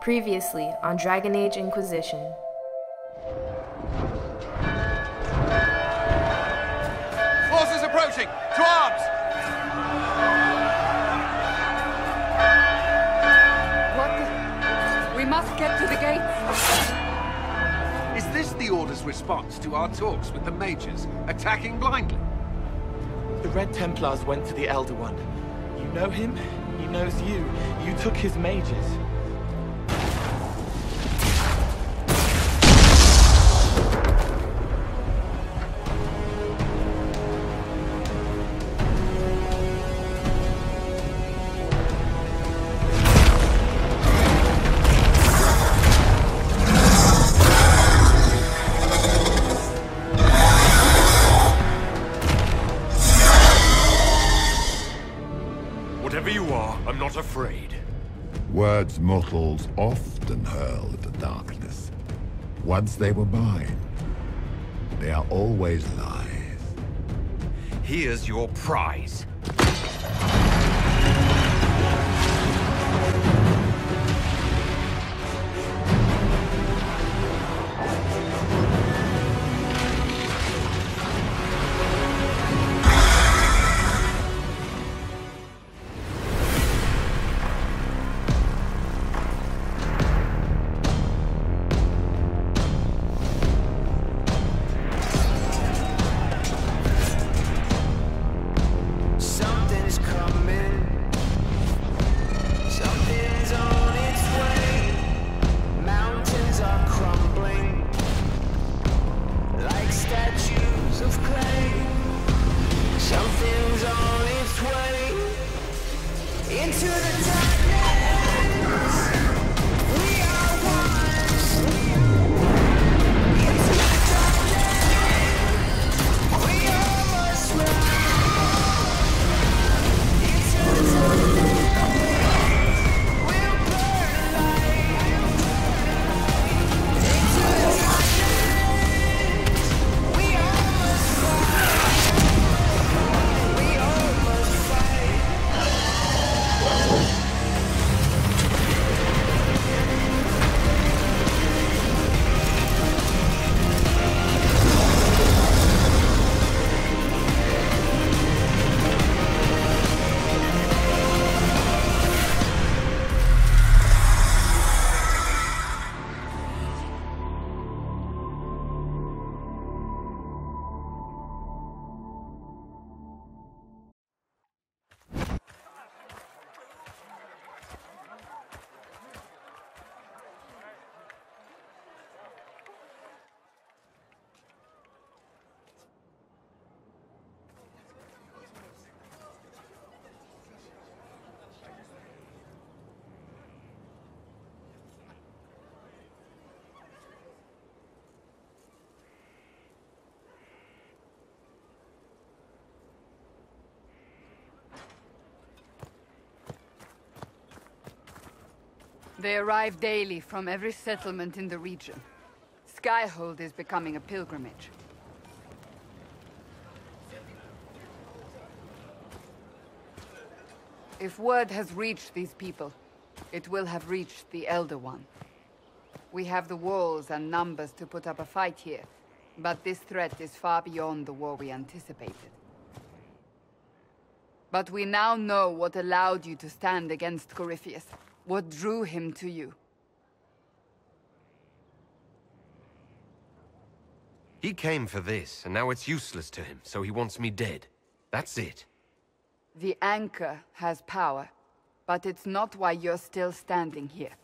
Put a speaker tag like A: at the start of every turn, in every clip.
A: Previously on Dragon Age Inquisition.
B: Forces approaching! To arms!
C: What the... We must get to the gates!
B: Is this the Order's response to our talks with the mages, attacking blindly?
D: The Red Templars went to the Elder One. You know him, he knows you. You took his mages.
E: Whatever you are, I'm not afraid.
F: Words mortals often hurl at the darkness. Once they were mine, they are always lies.
E: Here's your prize.
C: They arrive daily from every settlement in the region. Skyhold is becoming a pilgrimage. If word has reached these people, it will have reached the Elder One. We have the walls and numbers to put up a fight here, but this threat is far beyond the war we anticipated. But we now know what allowed you to stand against Corypheus. What drew him to you?
E: He came for this, and now it's useless to him, so he wants me dead. That's it.
C: The Anchor has power, but it's not why you're still standing here.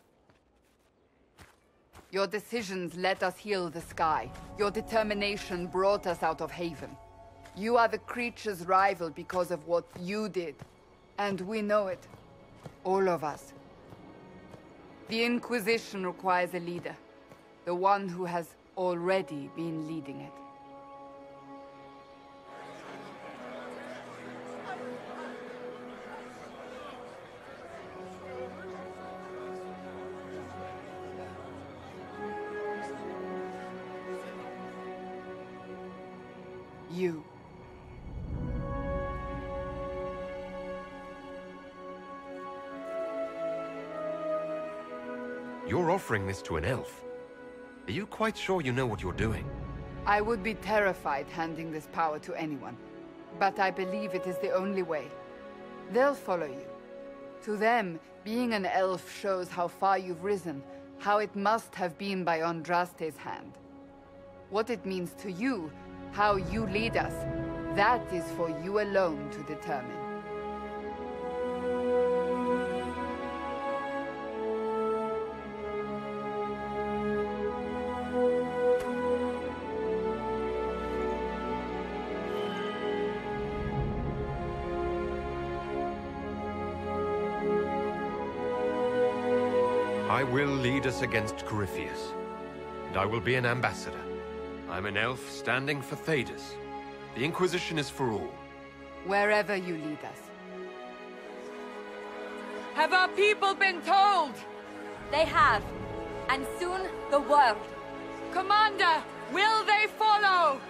C: Your decisions let us heal the sky. Your determination brought us out of Haven. You are the creature's rival because of what you did. And we know it. All of us. The Inquisition requires a leader. The one who has already been leading it. You.
E: You're offering this to an elf. Are you quite sure you know what you're doing?
C: I would be terrified handing this power to anyone. But I believe it is the only way. They'll follow you. To them, being an elf shows how far you've risen, how it must have been by Andraste's hand. What it means to you, how you lead us, that is for you alone to determine.
E: I will lead us against Corypheus, and I will be an ambassador. I'm an elf standing for Thedas. The Inquisition is for all.
C: Wherever you lead us. Have our people been told?
G: They have. And soon, the world.
C: Commander, will they follow?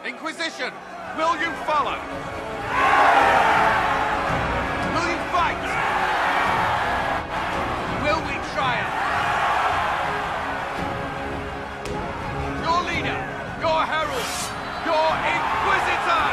B: Inquisition, will you follow? Will you fight? Will we triumph? Your leader, your herald, your Inquisitor!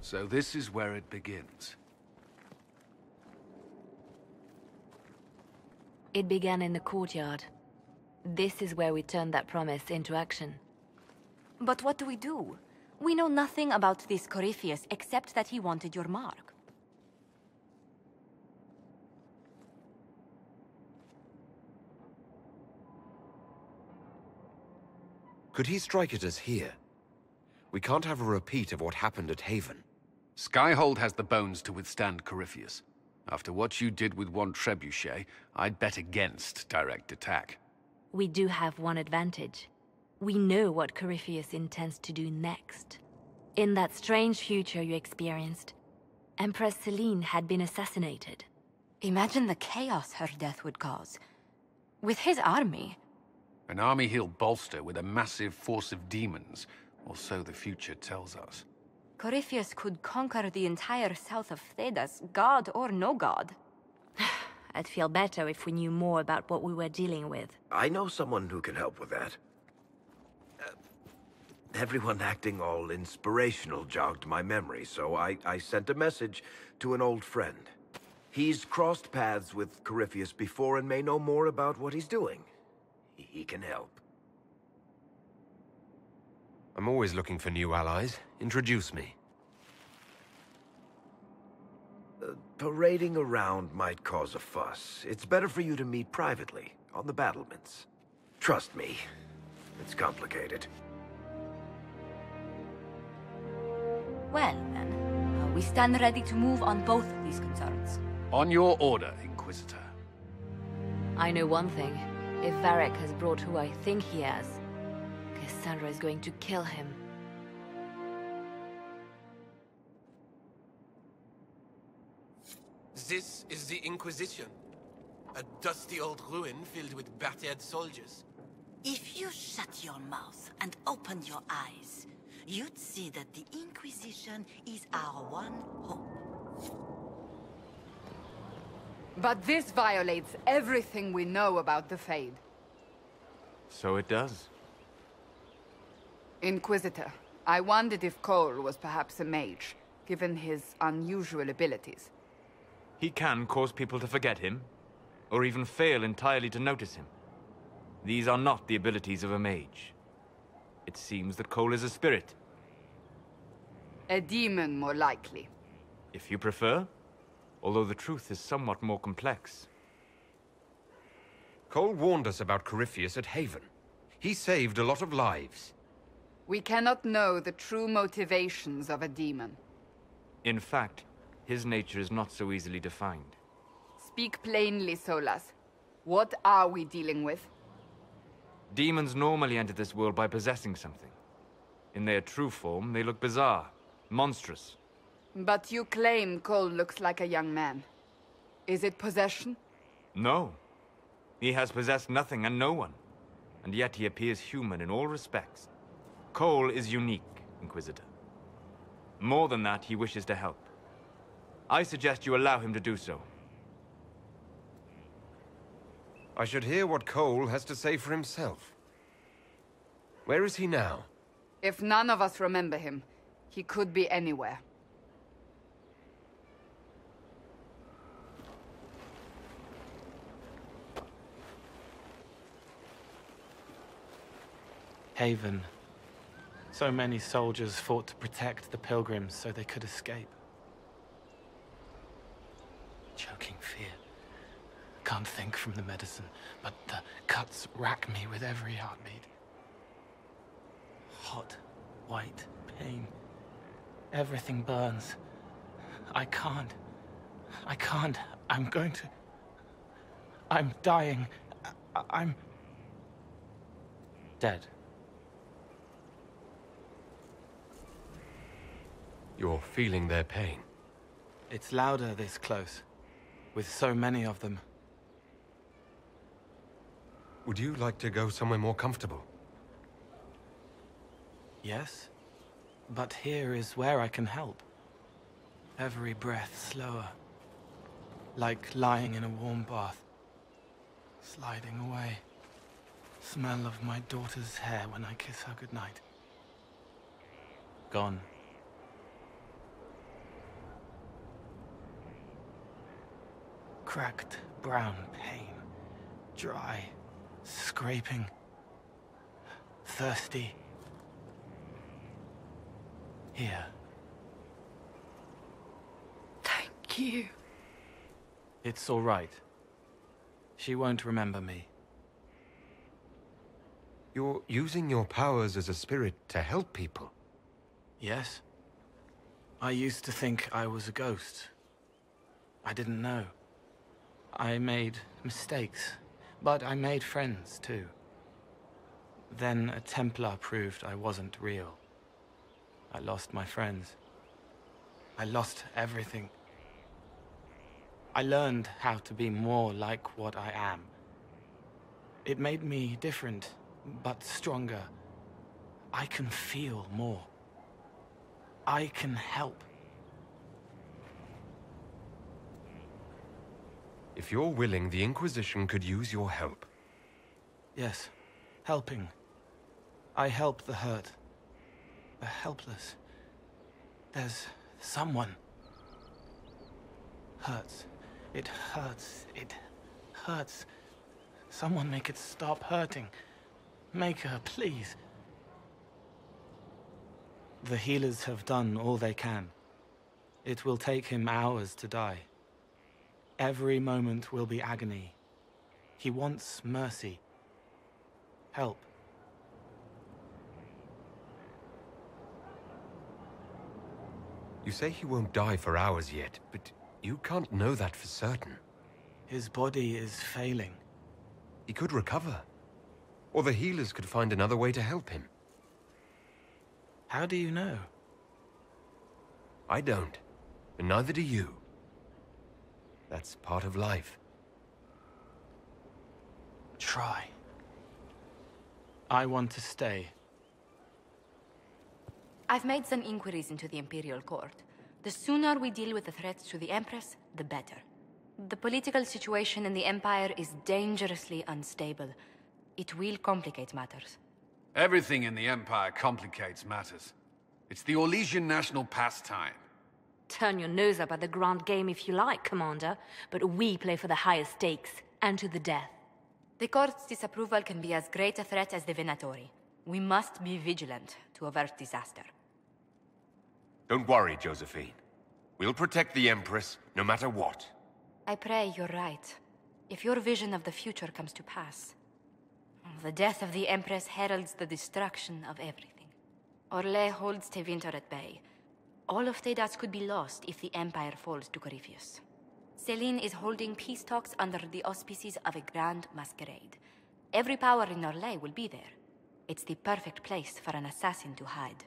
B: So this is where it begins.
A: It began in the courtyard. This is where we turned that promise into action.
G: But what do we do? We know nothing about this Corypheus except that he wanted your mark.
E: Could he strike at us here? We can't have a repeat of what happened at Haven.
B: Skyhold has the bones to withstand Corypheus. After what you did with one trebuchet, I'd bet against direct attack.
A: We do have one advantage. We know what Corypheus intends to do next. In that strange future you experienced, Empress Selene had been assassinated.
G: Imagine the chaos her death would cause. With his army.
B: An army he'll bolster with a massive force of demons, or so the future tells us.
G: Corypheus could conquer the entire south of Thedas, god or no god.
A: I'd feel better if we knew more about what we were dealing with.
H: I know someone who can help with that. Everyone acting all inspirational jogged my memory, so I sent a message to an old friend. He's crossed paths with Corypheus before and may know more about what he's doing. He can help.
E: I'm always looking for new allies. Introduce me.
H: Parading around might cause a fuss. It's better for you to meet privately, on the battlements. Trust me, it's complicated.
G: Well, then, we stand ready to move on both these concerns.
B: On your order, Inquisitor.
A: I know one thing. If Varric has brought who I think he has, Cassandra is going to kill him.
I: This is the Inquisition. A dusty old ruin filled with battered soldiers.
J: If you shut your mouth and open your eyes, you'd see that the Inquisition is our one hope.
C: But this violates everything we know about the Fade.
D: So it does.
C: Inquisitor, I wondered if Cole was perhaps a mage, given his unusual abilities.
D: He can cause people to forget him, or even fail entirely to notice him. These are not the abilities of a mage. It seems that Cole is a spirit.
C: A demon, more likely.
D: If you prefer, although the truth is somewhat more complex.
E: Cole warned us about Corypheus at Haven. He saved a lot of lives.
C: We cannot know the true motivations of a demon.
D: In fact, his nature is not so easily defined.
C: Speak plainly, Solas. What are we dealing with?
D: Demons normally enter this world by possessing something. In their true form, they look bizarre, monstrous.
C: But you claim Cole looks like a young man. Is it possession?
D: No. He has possessed nothing and no one. And yet he appears human in all respects. Cole is unique, Inquisitor. More than that, he wishes to help. I suggest you allow him to do so.
E: I should hear what Cole has to say for himself. Where is he now?
C: If none of us remember him, he could be anywhere.
K: Haven. So many soldiers fought to protect the pilgrims so they could escape. Choking fear. Can't think from the medicine, but the cuts rack me with every heartbeat. Hot, white pain. Everything burns. I can't. I'm going to... I'm dying. I'm... dead.
E: You're feeling their pain.
K: It's louder this close, with so many of them.
E: Would you like to go somewhere more comfortable?
K: Yes, but here is where I can help. Every breath slower, like lying in a warm bath, sliding away. Smell of my daughter's hair when I kiss her goodnight. Gone. Cracked brown pain, dry, scraping, thirsty. Here.
C: Thank you.
K: It's all right. She won't remember me.
E: You're using your powers as a spirit to help people.
K: Yes. I used to think I was a ghost. I didn't know. I made mistakes, but I made friends too. Then a Templar proved I wasn't real. I lost my friends. I lost everything. I learned how to be more like what I am. It made me different, but stronger. I can feel more. I can help.
E: If you're willing, the Inquisition could use your help.
K: Yes, helping. I help the hurt. The helpless. There's someone. Hurts. It hurts. It hurts. Someone make it stop hurting. Make her, please. The healers have done all they can. It will take him hours to die. Every moment will be agony. He wants mercy. Help.
E: You say he won't die for hours yet, but you can't know that for certain.
K: His body is failing.
E: He could recover. Or the healers could find another way to help him.
K: How do you know?
E: I don't. And neither do you. That's part of life.
K: Try. I want to stay.
G: I've made some inquiries into the Imperial Court. The sooner we deal with the threats to the Empress, the better. The political situation in the Empire is dangerously unstable. It will complicate matters.
B: Everything in the Empire complicates matters. It's the Orlesian national pastime.
A: Turn your nose up at the grand game if you like, Commander, but we play for the highest stakes, and to the death.
G: The Court's disapproval can be as great a threat as the Venatori. We must be vigilant to avert disaster.
E: Don't worry, Josephine. We'll protect the Empress, no matter what.
G: I pray you're right. If your vision of the future comes to pass, the death of the Empress heralds the destruction of everything. Orlais holds Tevinter at bay. All of Thedas could be lost if the Empire falls to Corypheus. Celine is holding peace talks under the auspices of a grand masquerade. Every power in Orlais will be there. It's the perfect place for an assassin to hide.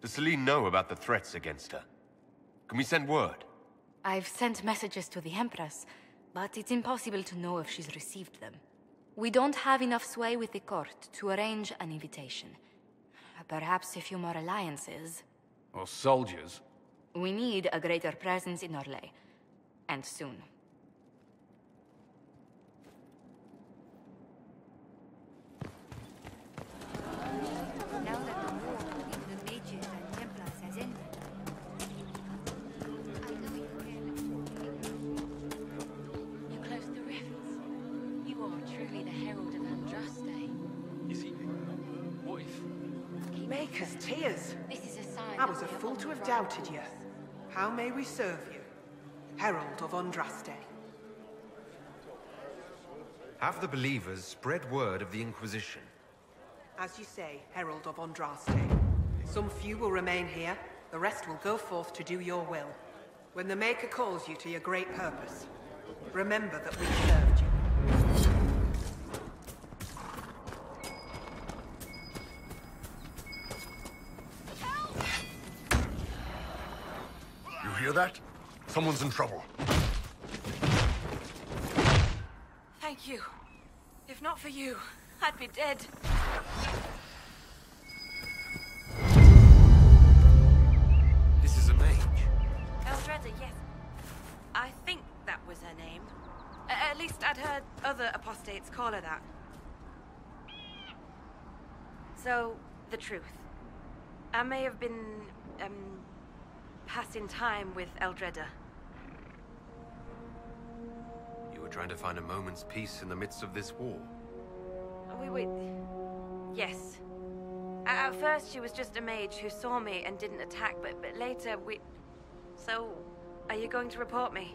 E: Does Celine know about the threats against her? Can we send word?
G: I've sent messages to the Empress, but it's impossible to know if she's received them. We don't have enough sway with the court to arrange an invitation. Perhaps a few more alliances.
B: Or soldiers.
G: We need a greater presence in Orlais. And soon.
A: Now that the war between the mages and Templars has ended, I know you close the rifts. You are truly the herald of Andraste.
L: Is he? What if?
M: Maker's tears.
A: This is a sign.
M: I was a fool to have doubted you. How may we serve you? Herald of Andraste.
E: Have the believers spread word of the Inquisition?
M: As you say, Herald of Andraste. Some few will remain here, the rest will go forth to do your will. When the Maker calls you to your great purpose, remember that we served you.
F: You hear that? Someone's in trouble.
N: Thank you. If not for you, I'd be dead.
E: This is a mage.
N: Eldreda, yes. I think that was her name. At least I'd heard other apostates call her that. So, the truth. I may have been, passing time with Eldreda.
E: You were trying to find a moment's peace in the midst of this war.
N: Yes. At first she was just a mage who saw me and didn't attack, but later we... So, are you going to report me?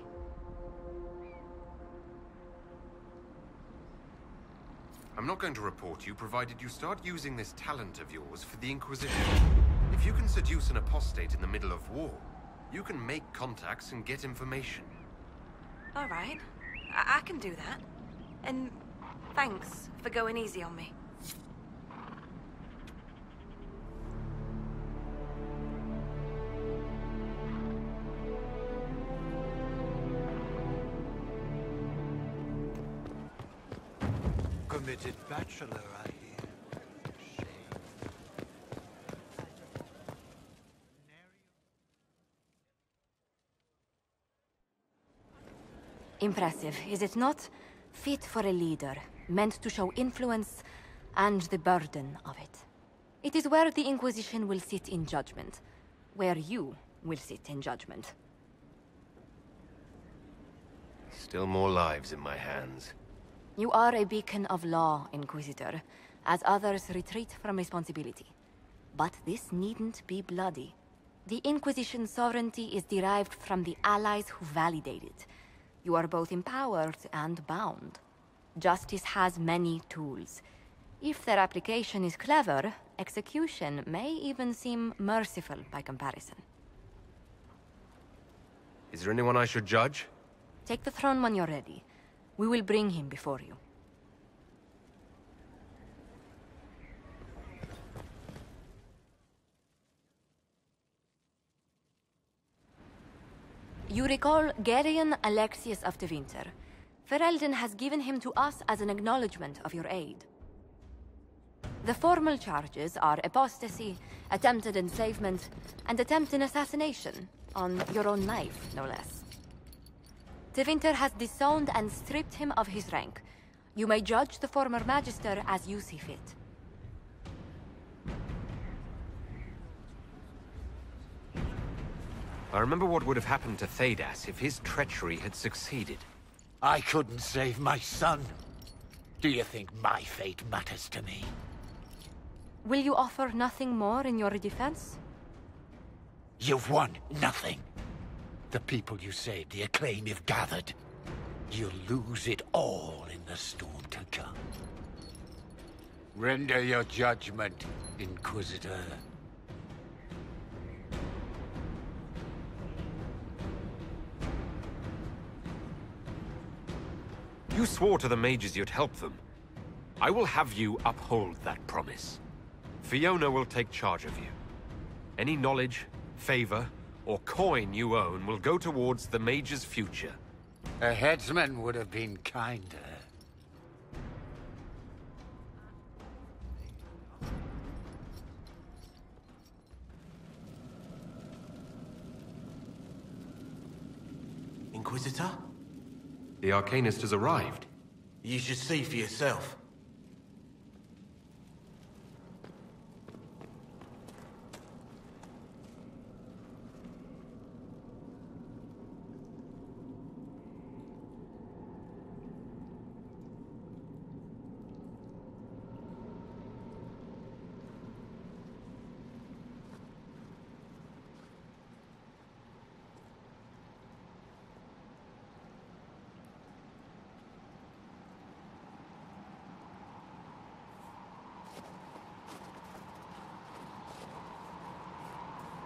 E: I'm not going to report you, provided you start using this talent of yours for the Inquisition. If you can seduce an apostate in the middle of war, you can make contacts and get information.
N: All right. I can do that. And thanks for going easy on me.
O: Committed bachelor, I hear. Shame.
G: Impressive, is it not? Fit for a leader, meant to show influence and the burden of it. It is where the Inquisition will sit in judgment, where you will sit in judgment.
E: Still more lives in my hands.
G: You are a beacon of law, Inquisitor, as others retreat from responsibility. But this needn't be bloody. The Inquisition's sovereignty is derived from the allies who validate it. You are both empowered and bound. Justice has many tools. If their application is clever, execution may even seem merciful by comparison.
E: Is there anyone I should judge?
G: Take the throne when you're ready. We will bring him before you. You recall Gerion Alexius of Tevinter. Ferelden has given him to us as an acknowledgement of your aid. The formal charges are apostasy, attempted enslavement, and attempted assassination, on your own knife, no less. Tevinter has disowned and stripped him of his rank. You may judge the former Magister as you see fit.
E: I remember what would have happened to Thedas if his treachery had succeeded.
O: I couldn't save my son. Do you think my fate matters to me?
G: Will you offer nothing more in your defense?
O: You've won nothing. The people you saved, the acclaim you've gathered. You'll lose it all in the storm to come. Render your judgment, Inquisitor.
E: You swore to the mages you'd help them. I will have you uphold that promise. Fiona will take charge of you. Any knowledge, favor, or coin you own will go towards the mage's future.
O: A headsman would have been kinder.
I: Inquisitor?
E: The Arcanist has arrived.
I: You should see for yourself.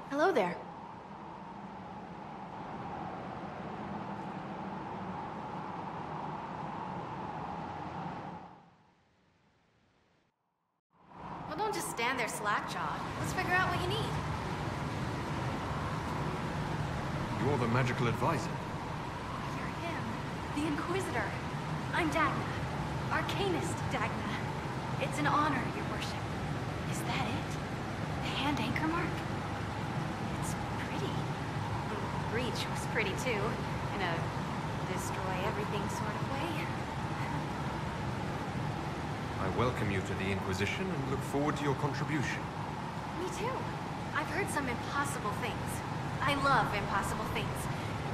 P: Hello there. Well, don't just stand there slack-jawed. Let's figure out what you need.
E: You're the magical advisor.
P: You're him. The Inquisitor. I'm Dagna. Arcanist Dagna. It's an honor, your worship. Is that it? The hand anchor mark? It's pretty. The breach was pretty too, in a destroy-everything sort of way.
E: I welcome you to the Inquisition and look forward to your contribution.
P: Me too. I've heard some impossible things. I love impossible things.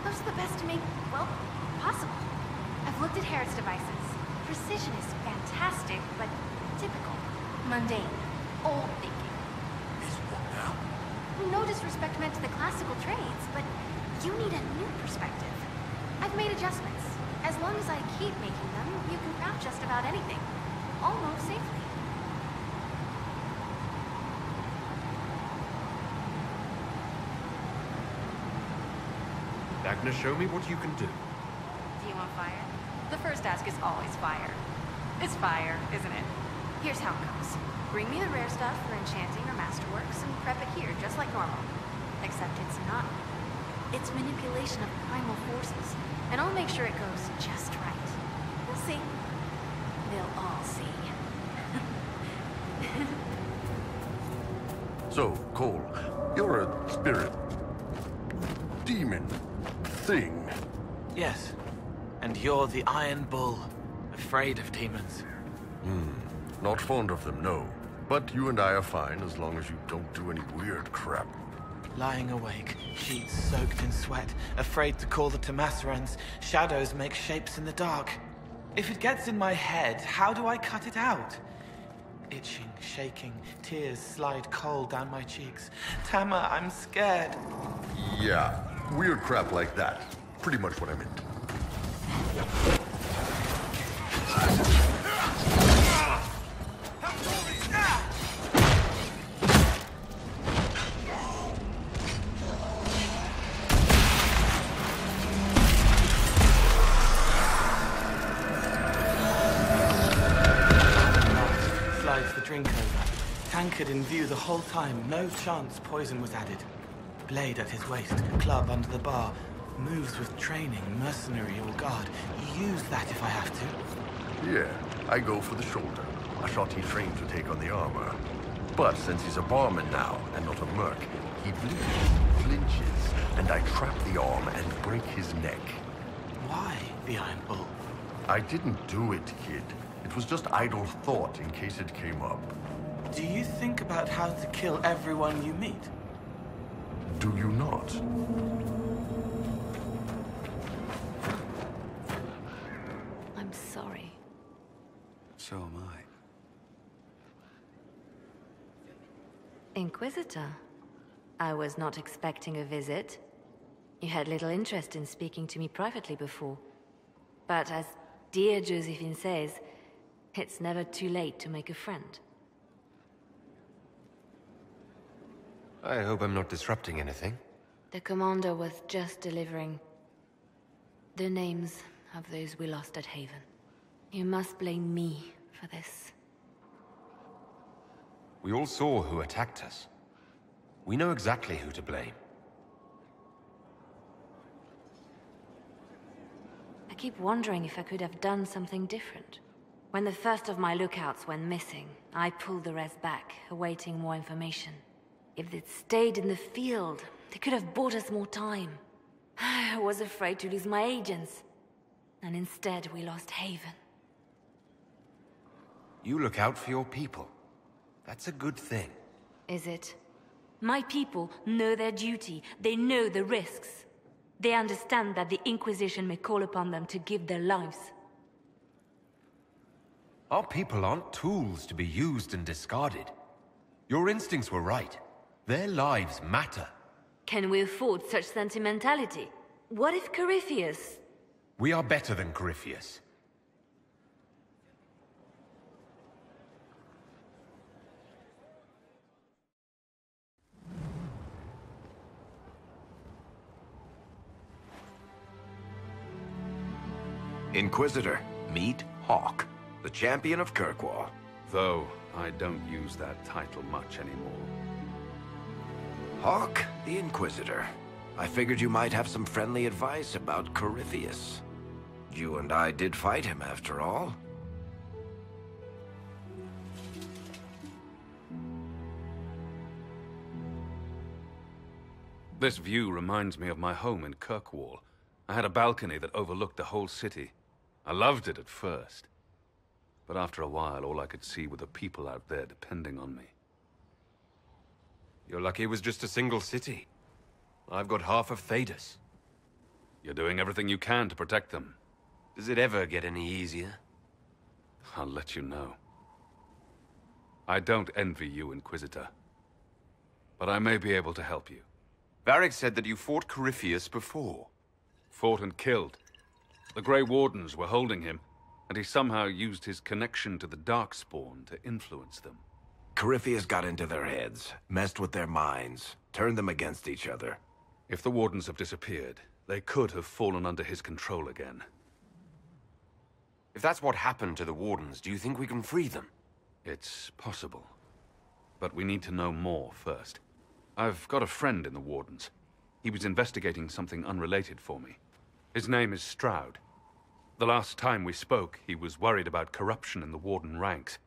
P: Those are the best to make, well, possible. I've looked at Herod's devices. Precision is fantastic, but typical. Mundane. Old thinking. No disrespect meant to the classical trades, but you need a new perspective. I've made adjustments. As long as I keep making them, you can craft just about anything. Almost safely.
E: Dagna, show me what you can do.
P: Do you want fire? The first ask is always fire. It's fire, isn't it? Here's how it goes. Bring me the rare stuff for enchanting or masterworks and prep it here, just like normal. Except it's not. It's manipulation of primal forces, and I'll make sure it goes just right. We'll see. They'll all see.
Q: So, Cole, you're a spirit... demon... thing.
K: Yes. And you're the Iron Bull, afraid of demons.
Q: Not fond of them, no. But you and I are fine as long as you don't do any weird crap.
K: Lying awake, sheets soaked in sweat, afraid to call the Tomasserans. Shadows make shapes in the dark. If it gets in my head, how do I cut it out? Itching, shaking, tears slide cold down my cheeks. Tama, I'm scared.
Q: Yeah, weird crap like that. Pretty much what I meant.
K: Slides the drink over. Tankard in view the whole time, no chance poison was added. Blade at his waist, club under the bar. Moves with training, mercenary or guard. Use that if I have to.
Q: Yeah, I go for the shoulder. A shot he trained to take on the armor. But since he's a barman now, and not a merc, he flinches, and I trap the arm and break his neck.
K: Why the Iron Bull?
Q: I didn't do it, kid. It was just idle thought in case it came up.
K: Do you think about how to kill everyone you meet?
Q: Do you not?
A: I'm sorry.
B: So am I.
A: Inquisitor, I was not expecting a visit. You had little interest in speaking to me privately before. But as dear Josephine says, it's never too late to make a friend.
E: I hope I'm not disrupting anything.
A: The commander was just delivering the names of those we lost at Haven. You must blame me for this.
E: We all saw who attacked us. We know exactly who to blame.
A: I keep wondering if I could have done something different. When the first of my lookouts went missing, I pulled the rest back, awaiting more information. If they'd stayed in the field, they could have bought us more time. I was afraid to lose my agents. And instead, we lost Haven.
E: You look out for your people. That's a good thing.
A: Is it? My people know their duty. They know the risks. They understand that the Inquisition may call upon them to give their lives.
E: Our people aren't tools to be used and discarded. Your instincts were right. Their lives matter.
A: Can we afford such sentimentality? What if Corypheus...
E: We are better than Corypheus.
H: Inquisitor, meet Hawk, the champion of Kirkwall.
B: Though, I don't use that title much anymore.
H: Hawk, the Inquisitor. I figured you might have some friendly advice about Corypheus. You and I did fight him, after all.
B: This view reminds me of my home in Kirkwall. I had a balcony that overlooked the whole city. I loved it at first. But after a while, all I could see were the people out there depending on me.
E: You're lucky it was just a single city. I've got half of Thedas.
B: You're doing everything you can to protect them.
E: Does it ever get any easier?
B: I'll let you know. I don't envy you, Inquisitor. But I may be able to help you.
E: Varric said that you fought Corypheus before.
B: Fought and killed. The Grey Wardens were holding him, and he somehow used his connection to the Darkspawn to influence them.
H: Corypheus got into their heads, messed with their minds, turned them against each other.
B: If the Wardens have disappeared, they could have fallen under his control again.
E: If that's what happened to the Wardens, do you think we can free them?
B: It's possible. But we need to know more first. I've got a friend in the Wardens. He was investigating something unrelated for me. His name is Stroud. The last time we spoke, he was worried about corruption in the Warden ranks.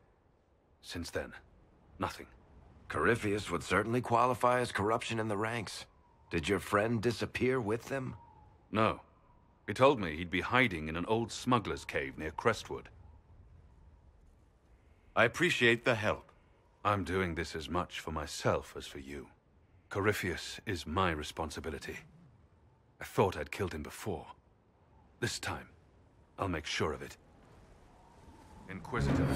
B: Since then, nothing.
H: Corypheus would certainly qualify as corruption in the ranks. Did your friend disappear with them?
B: No. He told me he'd be hiding in an old smuggler's cave near Crestwood.
E: I appreciate the help.
B: I'm doing this as much for myself as for you. Corypheus is my responsibility. I thought I'd killed him before. This time, I'll make sure of it. Inquisitor.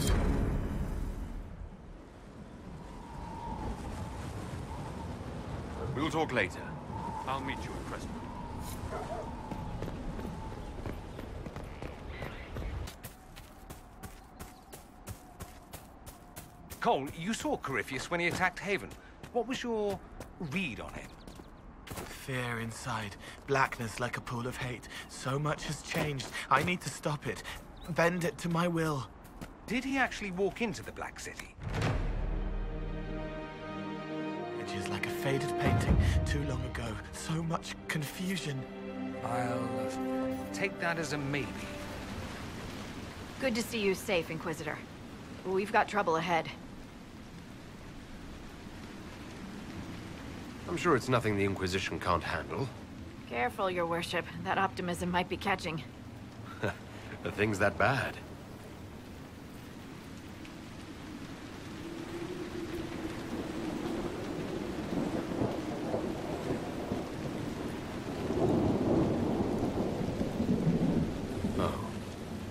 E: We'll talk later.
B: I'll meet you at Crestwood.
O: Cole, you saw Corypheus when he attacked Haven. What was your read on him?
K: Fear inside, blackness like a pool of hate. So much has changed. I need to stop it. Bend it to my will.
O: Did he actually walk into the Black City?
K: It is like a faded painting too long ago. So much confusion.
O: I'll take that as a maybe.
P: Good to see you safe, Inquisitor. We've got trouble ahead.
E: I'm sure it's nothing the Inquisition can't handle.
P: Careful, Your Worship. That optimism might be catching.
E: The thing's that bad.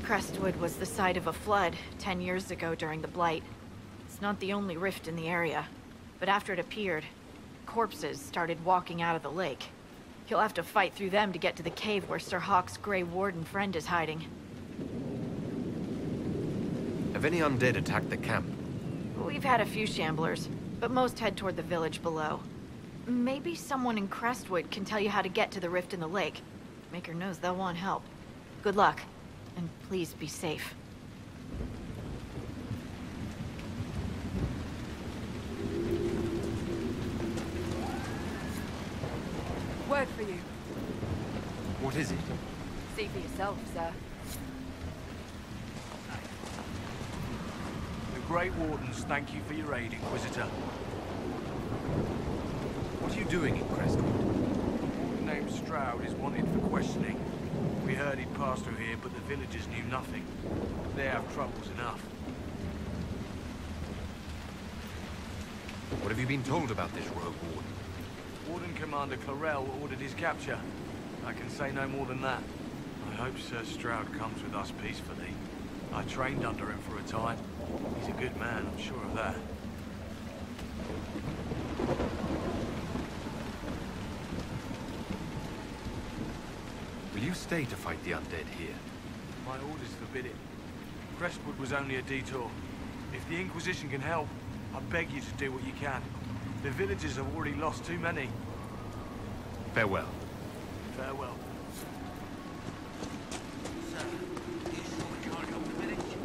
P: Crestwood was the site of a flood 10 years ago during the Blight. It's not the only rift in the area, but after it appeared, corpses started walking out of the lake. You'll have to fight through them to get to the cave where Sir Hawk's Grey Warden friend is hiding.
E: Have any undead attacked the camp?
P: We've had a few shamblers, but most head toward the village below.
R: Maybe someone in Crestwood can tell you how to get to the rift in the lake. Maker knows they'll want help. Good luck, and please be safe.
C: Word for you.
E: What is it?
C: See for yourself, sir.
S: The Great Wardens thank you for your aid, Inquisitor.
E: What are you doing in Crestwood?
S: A warden named Stroud is wanted for questioning. We heard he'd passed through here, but the villagers knew nothing. They have troubles enough.
E: What have you been told about this rogue warden?
S: Warden Commander Clarel ordered his capture. I can say no more than that. I hope Sir Stroud comes with us peacefully. I trained under him for a time. He's a good man, I'm sure of that.
E: Will you stay to fight the undead here?
S: My orders forbid it. Crestwood was only a detour. If the Inquisition can help, I beg you to do what you can. The villagers have already lost too many.
E: Farewell.
S: Farewell.
O: Sir, you still in charge of the village?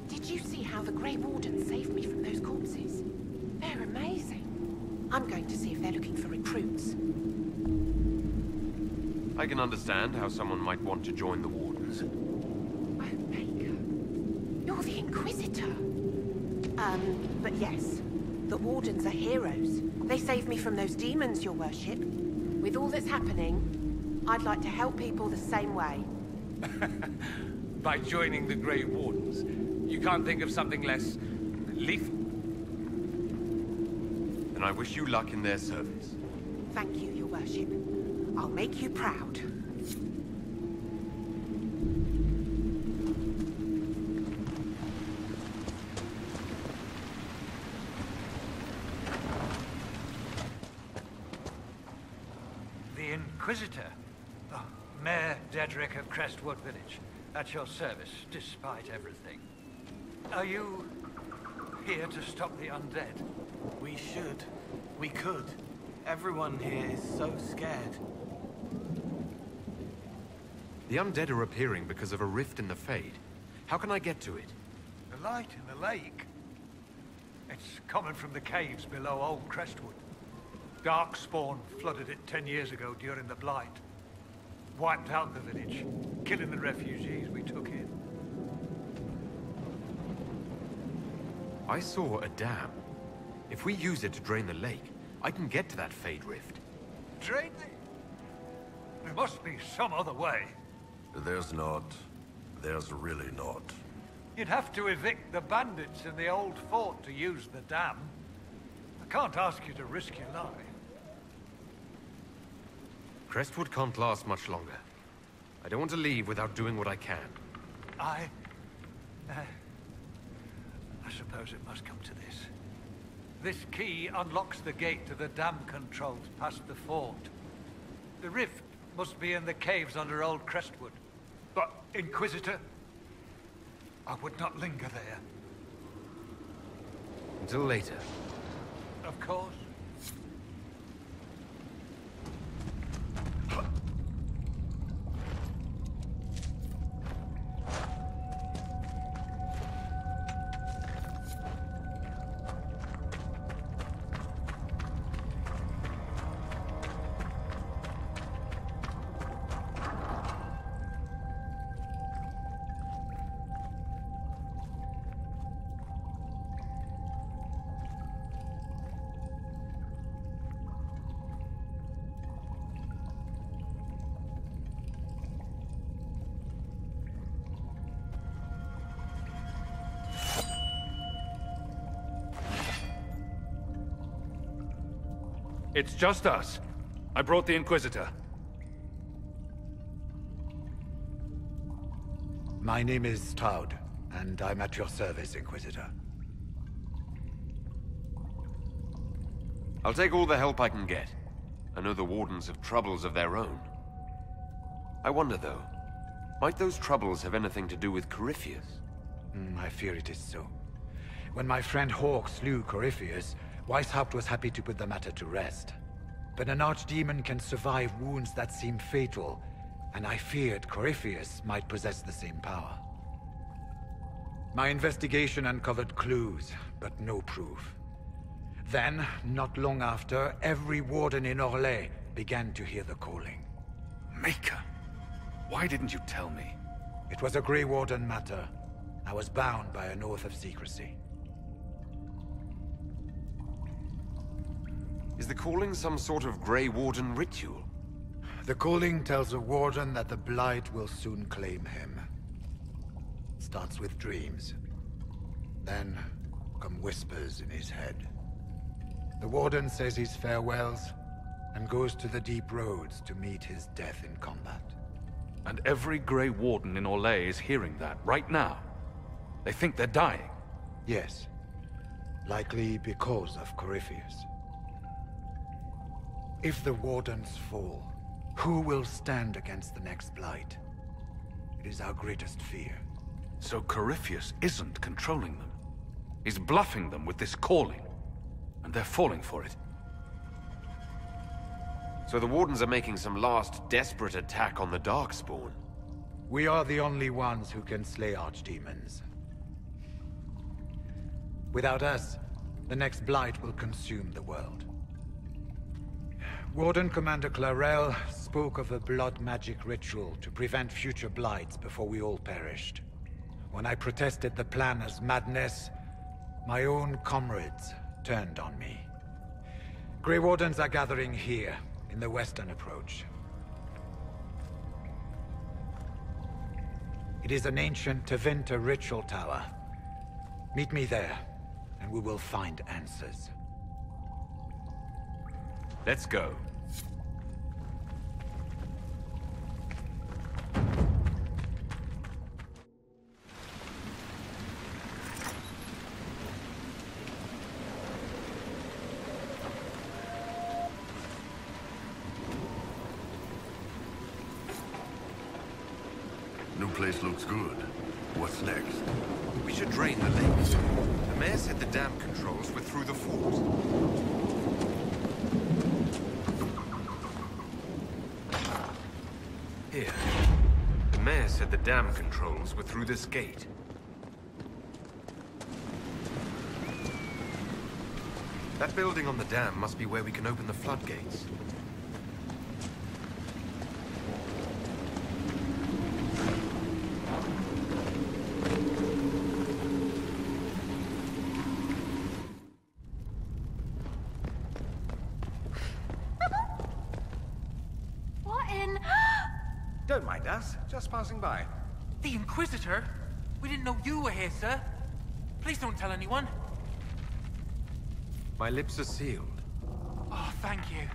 M: Did you see how the Grey Wardens saved me from those corpses? They're amazing. I'm going to see if they're looking for recruits.
E: I can understand how someone might want to join the Wardens.
M: Oh, Baker. You're the Inquisitor. But yes. The Wardens are heroes. They saved me from those demons, your worship. With all that's happening, I'd like to help people the same way.
T: By joining the Grey Wardens, you can't think of something less lethal?
E: Then I wish you luck in their service.
M: Thank you, your worship. I'll make you proud.
O: The Inquisitor? Oh, Mayor Dedrick of Crestwood Village. At your service, despite everything. Are you here to stop the undead?
K: We should. We could. Everyone here is so scared.
E: The undead are appearing because of a rift in the Fade. How can I get to it?
O: The light in the lake? It's coming from the caves below Old Crestwood. Darkspawn flooded it 10 years ago during the Blight. Wiped out the village, killing the refugees we took in.
E: I saw a dam. If we use it to drain the lake, I can get to that Fade rift.
O: Drain the... There must be some other way.
Q: There's not. There's really not.
O: You'd have to evict the bandits in the old fort to use the dam. I can't ask you to risk your life.
E: Crestwood can't last much longer. I don't want to leave without doing what I can.
O: I suppose it must come to this. This key unlocks the gate to the dam controls past the fort. The rift must be in the caves under Old Crestwood. But, Inquisitor, I would not linger there.
E: Until later.
O: Of course.
B: It's just us. I brought the Inquisitor.
O: My name is Stroud, and I'm at your service, Inquisitor.
E: I'll take all the help I can get. I know the Wardens have troubles of their own. I wonder, though, Might those troubles have anything to do with Corypheus?
U: I fear it is so. When my friend Hawk slew Corypheus, Weishaupt was happy to put the matter to rest. But an archdemon can survive wounds that seem fatal, and I feared Corypheus might possess the same power. My investigation uncovered clues, but no proof. Then, not long after, every warden in Orlais began to hear the calling.
B: Maker! Why didn't you tell me?
U: It was a Grey Warden matter. I was bound by an oath of secrecy.
E: Is the calling some sort of Grey Warden ritual?
U: The calling tells a warden that the Blight will soon claim him. It starts with dreams. Then come whispers in his head. The warden says his farewells and goes to the deep roads to meet his death in combat.
B: And every Grey Warden in Orlais is hearing that right now. They think they're dying.
U: Yes. Likely because of Corypheus. If the Wardens fall, who will stand against the next Blight? It is our greatest fear.
B: So Corypheus isn't controlling them. He's bluffing them with this calling. And they're falling for it.
E: So the Wardens are making some last desperate attack on the Darkspawn.
U: We are the only ones who can slay archdemons. Without us, the next Blight will consume the world. Warden Commander Clarel spoke of a blood magic ritual to prevent future Blights before we all perished. When I protested the plan as madness, my own comrades turned on me. Grey Wardens are gathering here, in the western approach. It is an ancient Tevinter ritual tower. Meet me there, and we will find answers.
B: Let's go.
Q: New place looks good. What's next?
E: We should drain the lake. The mayor said the dam controls were through the fort. Here. The mayor said the dam controls were through this gate. That building on the dam must be where we can open the floodgates.
V: Don't mind us, just passing by.
W: The Inquisitor? We didn't know you were here, sir. Please don't tell anyone.
E: My lips are sealed.
W: Oh, thank you.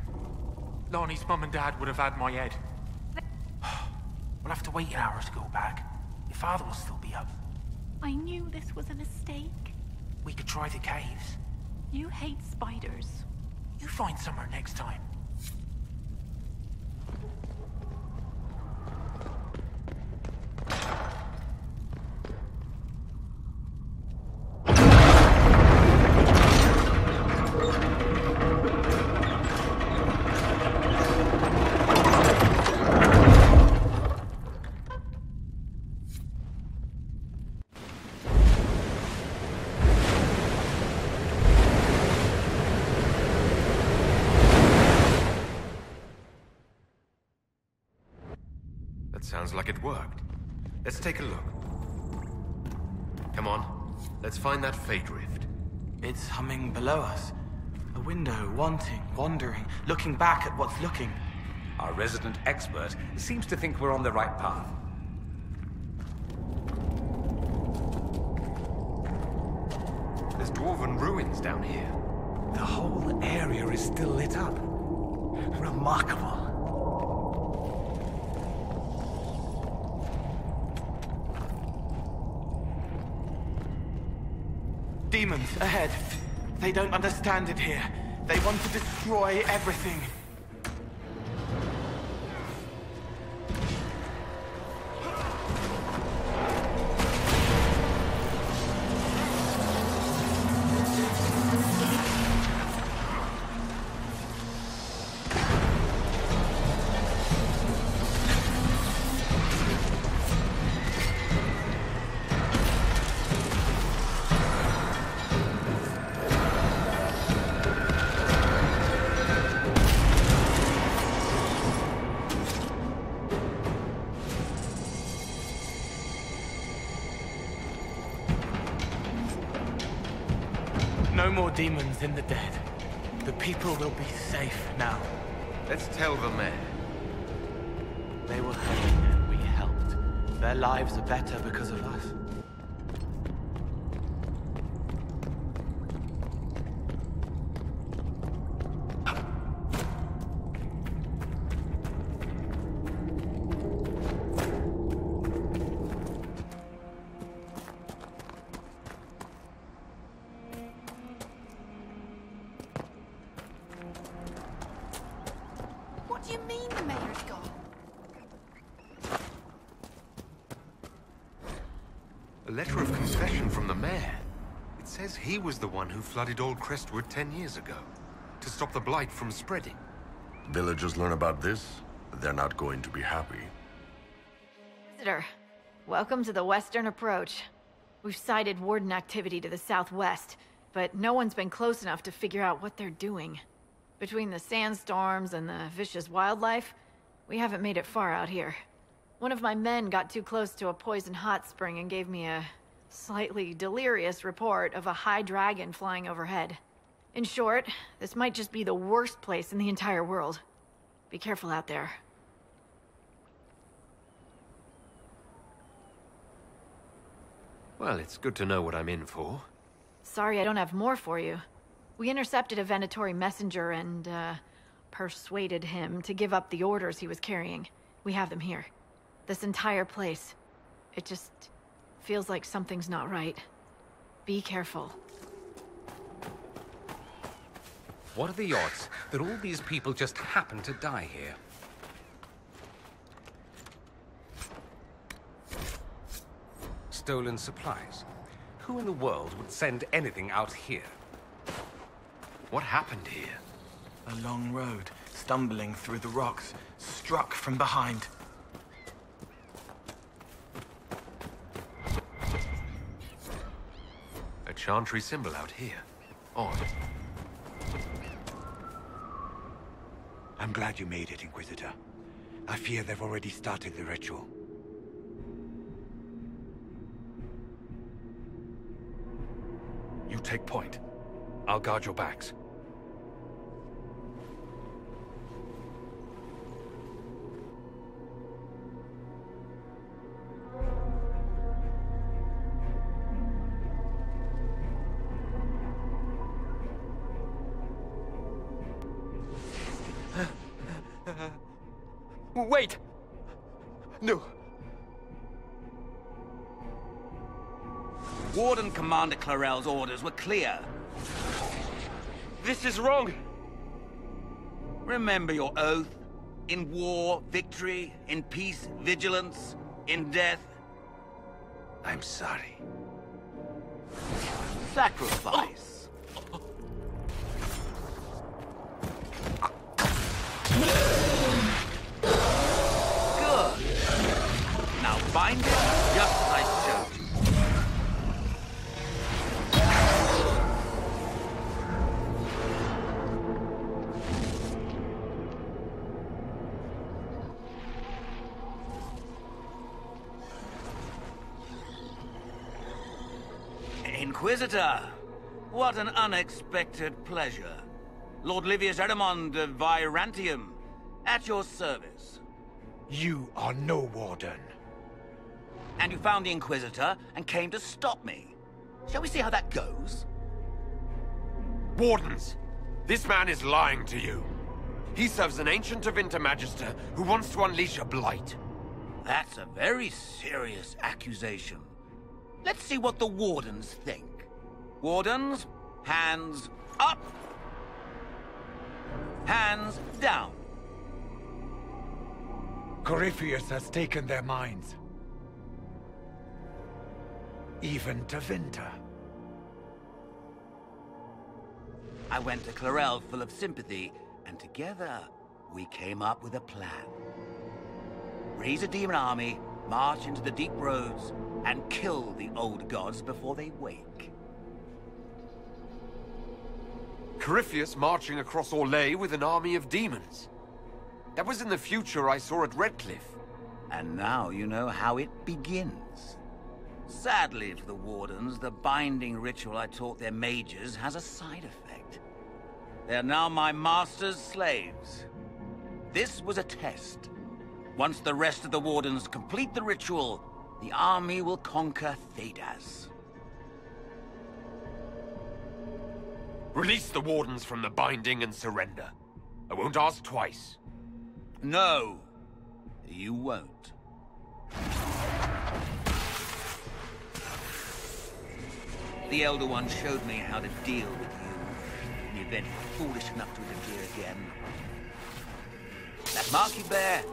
W: Lonnie's mum and dad would have had my head. We'll have to wait an hour to go back. Your father will still be up.
X: I knew this was a mistake.
W: We could try the caves.
X: You hate spiders.
W: You find somewhere next time.
E: Sounds like it worked. Let's take a look. Come on, let's find that fate rift.
K: It's humming below us. A window, wanting, wandering, looking back at what's looking.
V: Our resident expert seems to think we're on the right path.
E: There's dwarven ruins down here.
V: The whole area is still lit up. Remarkable.
K: Demons, ahead. They don't understand it here. They want to destroy everything. No more demons in the dead. The people will be safe now.
E: Let's tell the mayor.
K: They were hurting and we helped. Their lives are better because of us.
P: What do you mean the mayor's gone?
E: A letter of confession from the mayor. It says he was the one who flooded old Crestwood 10 years ago, to stop the blight from spreading.
Q: Villagers learn about this, they're not going to be happy.
R: Inquisitor, welcome to the Western Approach. We've sighted Warden activity to the southwest, but no one's been close enough to figure out what they're doing. Between the sandstorms and the vicious wildlife, we haven't made it far out here. One of my men got too close to a poison hot spring and gave me a slightly delirious report of a high dragon flying overhead. In short, this might just be the worst place in the entire world. Be careful out there.
E: Well, it's good to know what I'm in for.
R: Sorry I don't have more for you. We intercepted a Venatori messenger and, persuaded him to give up the orders he was carrying. We have them here. This entire place. It just feels like something's not right. Be careful.
T: What are the odds that all these people just happen to die here? Stolen supplies. Who in the world would send anything out here?
E: What happened here?
K: A long road, stumbling through the rocks, struck from behind.
E: A chantry symbol out here. Odd.
U: I'm glad you made it, Inquisitor. I fear they've already started the ritual.
B: You take point. I'll guard your backs.
D: Wait! No.
F: Warden Commander Clarel's orders were clear.
D: This is wrong!
F: Remember your oath. In war, victory. In peace, vigilance. In death, I'm sorry. Sacrifice. Good. Now bind it just as I showed you. Inquisitor, what an unexpected pleasure. Lord Livius Adamant of Virantium, at your service.
U: You are no warden.
F: And you found the Inquisitor and came to stop me. Shall we see how that goes?
E: Wardens! This man is lying to you. He serves an ancient of Intermagister who wants to unleash a blight.
F: That's a very serious accusation. Let's see what the Wardens think. Wardens, hands up. Hands down.
U: Corypheus has taken their minds. Even to Vinter.
F: I went to Clarel full of sympathy, and together we came up with a plan. Raise a demon army, march into the deep roads, and kill the old gods before they wake.
E: Corypheus marching across Orlais with an army of demons. That was in the future I saw at Redcliffe.
F: And now you know how it begins. Sadly for the Wardens, the binding ritual I taught their mages has a side effect. They are now my master's slaves. This was a test. Once the rest of the Wardens complete the ritual, the army will conquer Thedas.
E: Release the Wardens from the binding and surrender. I won't ask twice.
F: No, you won't. The Elder One showed me how to deal with you in the event you're foolish enough to interfere again. That mark you bear,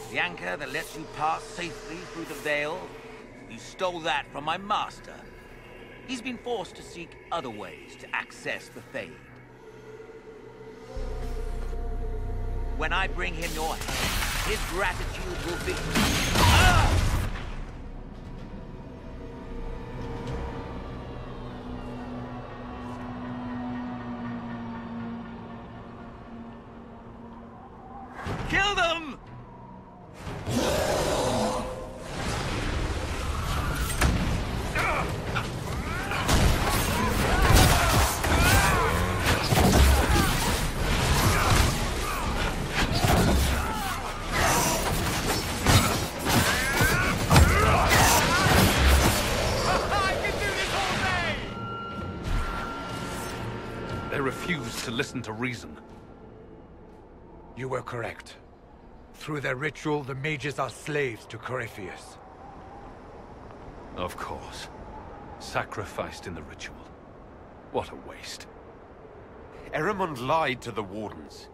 F: the anchor that lets you pass safely through the veil, you stole that from my master. He's been forced to seek other ways to access the Fade. When I bring him your head, his gratitude will be... Ah! Kill them!
B: They refuse to listen to reason.
U: You were correct. Through their ritual, the mages are slaves to Corypheus.
B: Of course. Sacrificed in the ritual. What a waste.
E: Eramond lied to the Wardens.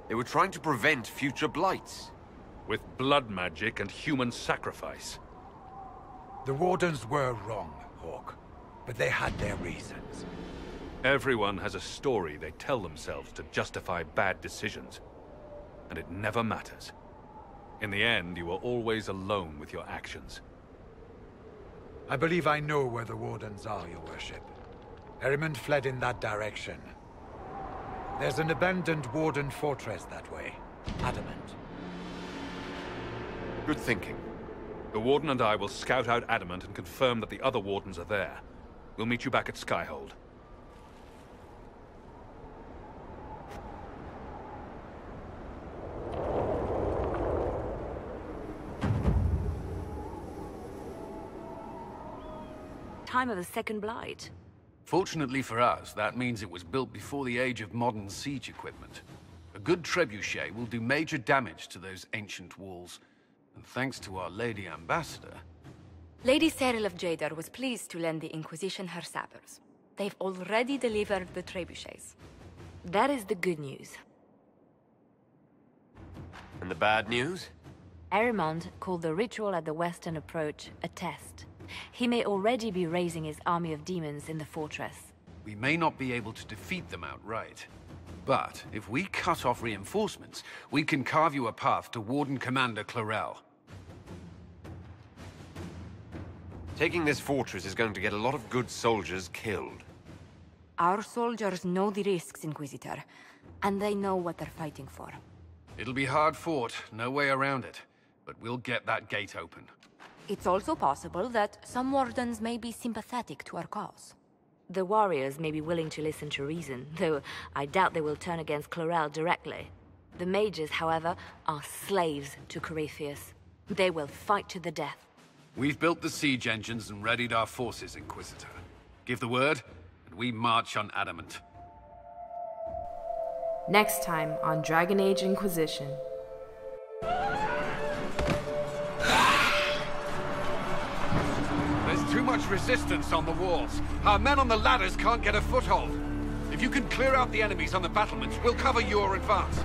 E: They were trying to prevent future blights.
B: With blood magic and human sacrifice.
U: The Wardens were wrong, Hawk. But they had their reasons.
B: Everyone has a story they tell themselves to justify bad decisions. And it never matters. In the end, you are always alone with your actions.
U: I believe I know where the Wardens are, Your Worship. Eramond fled in that direction. There's an abandoned Warden fortress that way. Adamant.
E: Good thinking.
B: The Warden and I will scout out Adamant and confirm that the other Wardens are there. We'll meet you back at Skyhold.
A: Time of the Second Blight.
G: Fortunately for us, that means it was built before the age of modern siege equipment. A good trebuchet will do major damage to those ancient walls. And thanks to our Lady Ambassador...
J: Lady Cyril of Jadar was pleased to lend the Inquisition her sappers. They've already delivered the trebuchets.
A: That is the good news.
E: And the bad news?
A: Eramond called the ritual at the western approach a test. He may already be raising his army of demons in the fortress.
G: We may not be able to defeat them outright. But if we cut off reinforcements, we can carve you a path to Warden Commander Clarel.
E: Taking this fortress is going to get a lot of good soldiers killed.
J: Our soldiers know the risks, Inquisitor, and they know what they're fighting for.
G: It'll be hard fought, no way around it. But we'll get that gate open.
J: It's also possible that some Wardens may be sympathetic to our cause.
A: The warriors may be willing to listen to reason, though I doubt they will turn against Clarel directly. The mages, however, are slaves to Corypheus. They will fight to the death.
G: We've built the siege engines and readied our forces, Inquisitor. Give the word, and we march on Adamant.
L: Next time on Dragon Age Inquisition.
G: There's too much resistance on the walls. Our men on the ladders can't get a foothold. If you can clear out the enemies on the battlements, we'll cover your advance.